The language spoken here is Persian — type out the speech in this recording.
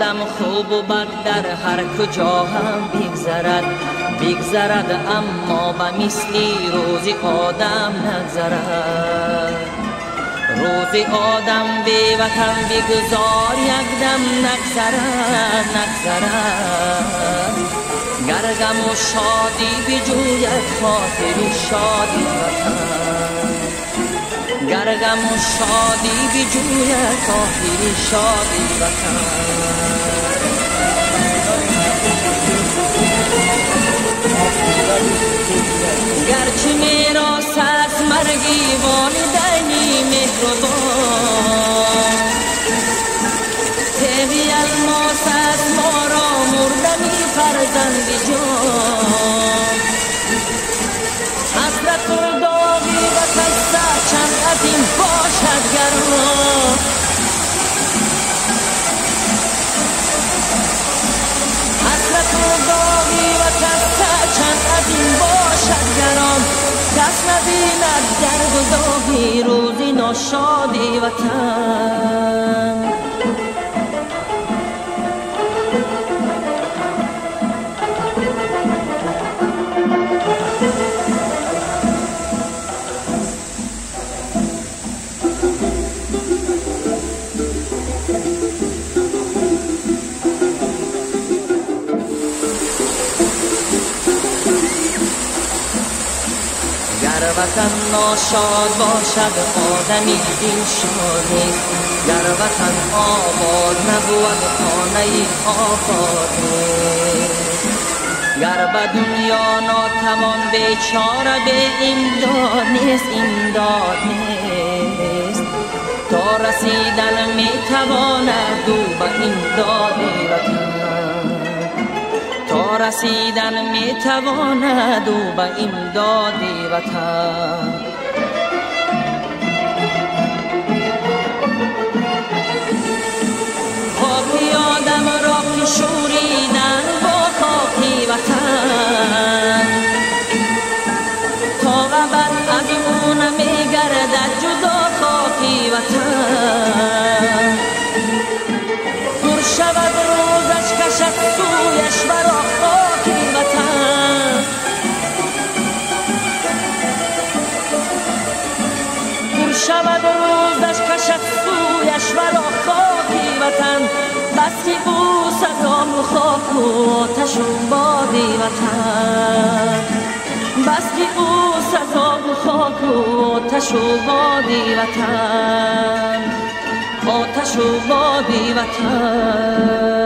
آدم خوب و بد در هر کجا هم بگذرد اما به مثلی روزی آدم نگذرد. روزی آدم بی وطن بگذار یک دم نگذرد. گرگم و شادی بجوید خاطری شادی وطن. گرگم و شادی بجوید خاطری شادی وطن. گرچه میراث از مرگی والدینی مهربان، تیغی الماس از ما را مردنی فرزند جان. حسرت و داغی و قصه چند از این باشد گران. حسرت و داغی و قصه چند از این باشد گران. کس نبیند درد و داغی روزی ناشادی وطن. گر وطن ناشاد باشد آدمی دلشاد نیست. گر وطن آباد نبود خانه آباد نیست. گر به دنیا ناتوان بیچاره به امداد نیست. تا رسیدن میتواند او به امداد وطن. تا رسیدن میتواند او به امداد وطن. خاکی آدم را که شوریدن با خاکی وطن. تا ابد از او نمیگردد جدا خاکی وطن. پر شود روزش کشد سویش برا خاکی وطن. پر شود روزش کشد سویش برا خاکی وطن. بس که او سزا و خاک و آتش و بادی وطن. بس که او سزا و خاک و آتش و بادی وطن. آتش و بادی وطن.